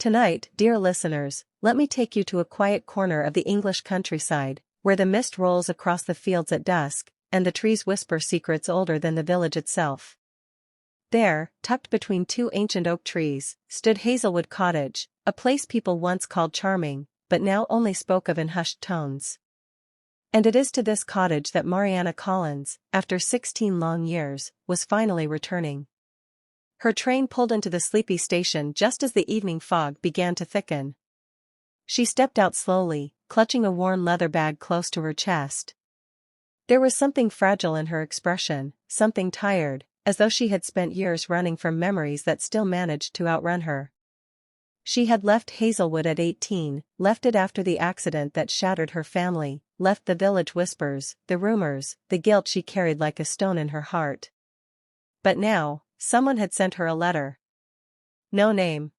Tonight, dear listeners, let me take you to a quiet corner of the English countryside, where the mist rolls across the fields at dusk, and the trees whisper secrets older than the village itself. There, tucked between two ancient oak trees, stood Hazelwood Cottage, a place people once called charming, but now only spoke of in hushed tones. And it is to this cottage that Mariana Collins, after 16 long years, was finally returning. Her train pulled into the sleepy station just as the evening fog began to thicken. She stepped out slowly, clutching a worn leather bag close to her chest. There was something fragile in her expression, something tired, as though she had spent years running from memories that still managed to outrun her. She had left Hazelwood at 18, left it after the accident that shattered her family, left the village whispers, the rumors, the guilt she carried like a stone in her heart. But now, someone had sent her a letter. No name.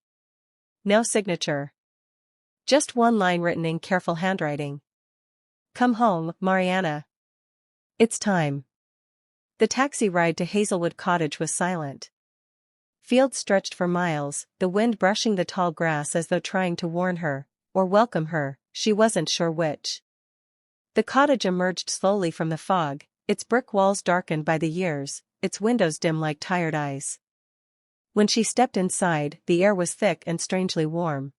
No signature. Just one line written in careful handwriting. Come home, Mariana. It's time. The taxi ride to Hazelwood Cottage was silent. Fields stretched for miles, the wind brushing the tall grass as though trying to warn her, or welcome her, she wasn't sure which. The cottage emerged slowly from the fog, its brick walls darkened by the years, its windows dim like tired eyes. When she stepped inside, the air was thick and strangely warm.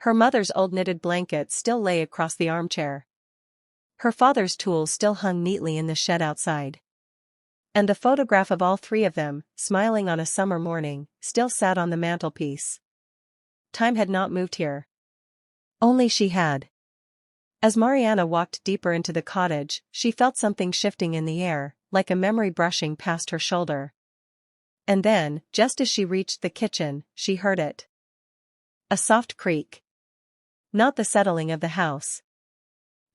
Her mother's old knitted blanket still lay across the armchair. Her father's tools still hung neatly in the shed outside. And the photograph of all three of them, smiling on a summer morning, still sat on the mantelpiece. Time had not moved here. Only she had. As Mariana walked deeper into the cottage, she felt something shifting in the air, like a memory brushing past her shoulder. And then, just as she reached the kitchen, she heard it. A soft creak. Not the settling of the house.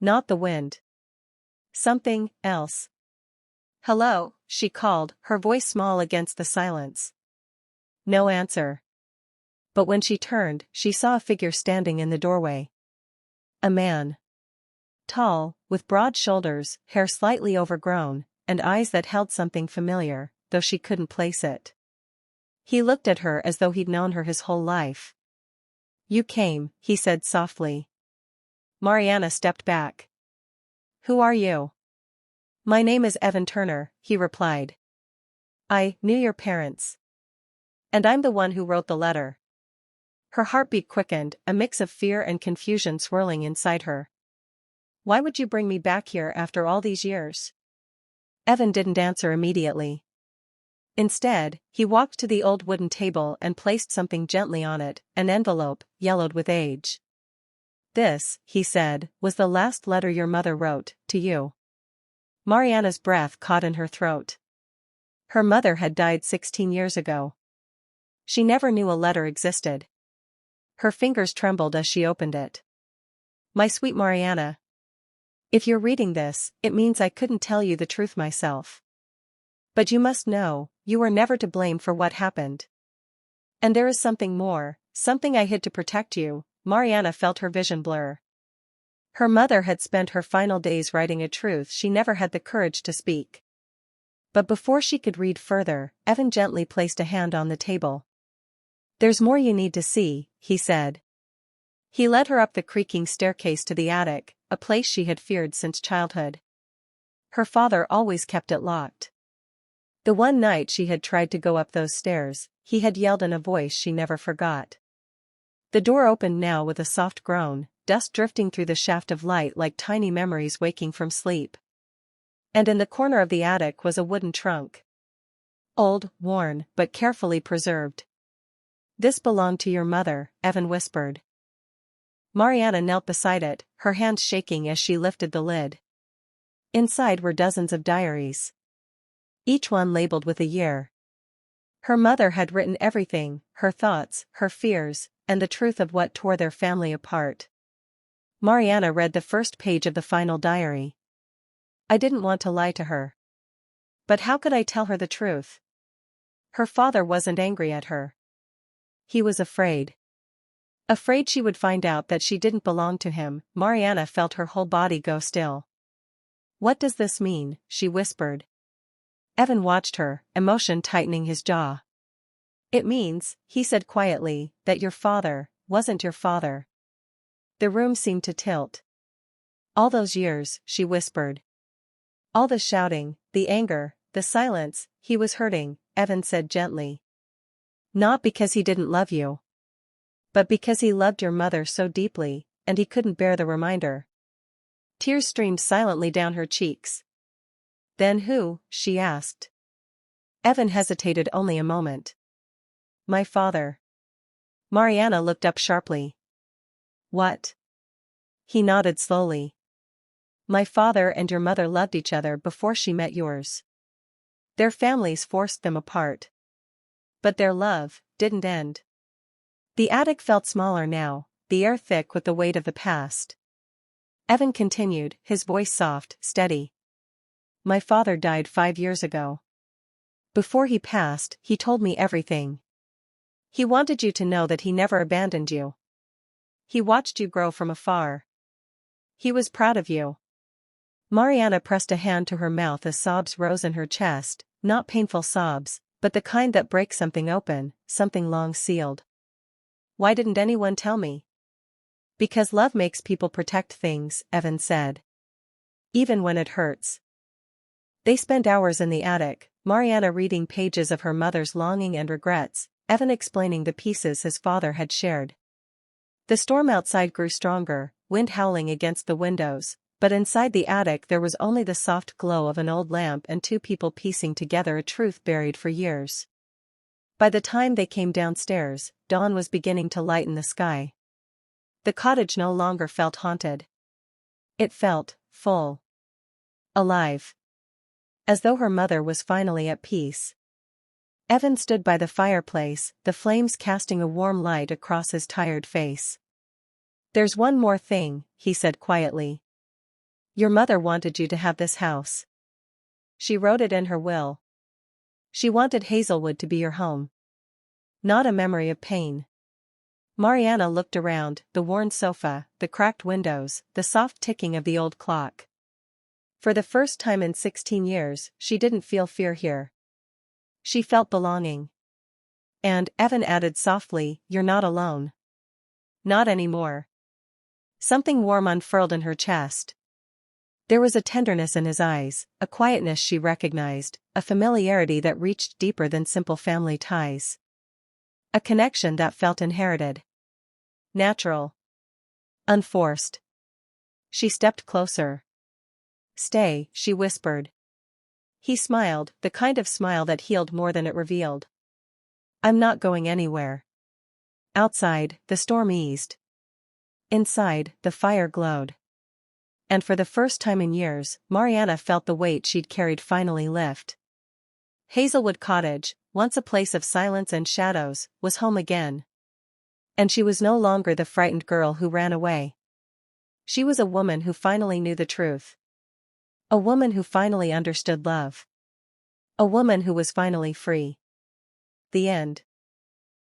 Not the wind. Something else. Hello, she called, her voice small against the silence. No answer. But when she turned, she saw a figure standing in the doorway. A man. Tall, with broad shoulders, hair slightly overgrown, and eyes that held something familiar, though she couldn't place it. He looked at her as though he'd known her his whole life. You came, he said softly. Mariana stepped back. Who are you? My name is Evan Turner, he replied. I knew your parents. And I'm the one who wrote the letter. Her heartbeat quickened, a mix of fear and confusion swirling inside her. Why would you bring me back here after all these years? Evan didn't answer immediately. Instead, he walked to the old wooden table and placed something gently on it, an envelope, yellowed with age. This, he said, was the last letter your mother wrote, to you. Mariana's breath caught in her throat. Her mother had died 16 years ago. She never knew a letter existed. Her fingers trembled as she opened it. My sweet Mariana. If you're reading this, it means I couldn't tell you the truth myself. But you must know, you were never to blame for what happened. And there is something more, something I hid to protect you. Mariana felt her vision blur. Her mother had spent her final days writing a truth she never had the courage to speak. But before she could read further, Evan gently placed a hand on the table. There's more you need to see, he said. He led her up the creaking staircase to the attic, a place she had feared since childhood. Her father always kept it locked. The one night she had tried to go up those stairs, he had yelled in a voice she never forgot. The door opened now with a soft groan, dust drifting through the shaft of light like tiny memories waking from sleep. And in the corner of the attic was a wooden trunk. Old, worn, but carefully preserved. This belonged to your mother, Evan whispered. Mariana knelt beside it, her hands shaking as she lifted the lid. Inside were dozens of diaries. Each one labeled with a year. Her mother had written everything, her thoughts, her fears, and the truth of what tore their family apart. Mariana read the first page of the final diary. I didn't want to lie to her. But how could I tell her the truth? Her father wasn't angry at her. He was afraid. Afraid she would find out that she didn't belong to him. Mariana felt her whole body go still. What does this mean? She whispered. Evan watched her, emotion tightening his jaw. It means, he said quietly, that your father, wasn't your father." The room seemed to tilt. "All those years," she whispered. "All the shouting, the anger, the silence, he was hurting," Evan said gently. "Not because he didn't love you. But because he loved your mother so deeply, and he couldn't bear the reminder." Tears streamed silently down her cheeks. "Then who?" she asked. Evan hesitated only a moment. "My father." Mariana looked up sharply. "What?" He nodded slowly. "My father and your mother loved each other before she met yours. Their families forced them apart. But their love didn't end." The attic felt smaller now, the air thick with the weight of the past. Evan continued, his voice soft, steady. "My father died 5 years ago. Before he passed, he told me everything. He wanted you to know that he never abandoned you. He watched you grow from afar. He was proud of you." Mariana pressed a hand to her mouth as sobs rose in her chest, not painful sobs, but the kind that break something open, something long sealed. "Why didn't anyone tell me?" "Because love makes people protect things," Evan said. "Even when it hurts." They spent hours in the attic, Mariana reading pages of her mother's longing and regrets, Evan explaining the pieces his father had shared. The storm outside grew stronger, wind howling against the windows, but inside the attic there was only the soft glow of an old lamp and 2 people piecing together a truth buried for years. By the time they came downstairs, dawn was beginning to lighten the sky. The cottage no longer felt haunted. It felt full. Alive. As though her mother was finally at peace. Evan stood by the fireplace, the flames casting a warm light across his tired face. "There's one more thing," he said quietly. "Your mother wanted you to have this house. She wrote it in her will. She wanted Hazelwood to be your home. Not a memory of pain." Mariana looked around, the worn sofa, the cracked windows, the soft ticking of the old clock. For the first time in 16 years, she didn't feel fear here. She felt belonging. "And," Evan added softly, "you're not alone. Not anymore." Something warm unfurled in her chest. There was a tenderness in his eyes, a quietness she recognized, a familiarity that reached deeper than simple family ties. A connection that felt inherited. Natural. Unforced. She stepped closer. "Stay," she whispered. He smiled, the kind of smile that healed more than it revealed. "I'm not going anywhere." Outside, the storm eased. Inside, the fire glowed. And for the first time in years, Mariana felt the weight she'd carried finally lift. Hazelwood Cottage, once a place of silence and shadows, was home again. And she was no longer the frightened girl who ran away. She was a woman who finally knew the truth. A woman who finally understood love. A woman who was finally free. The end.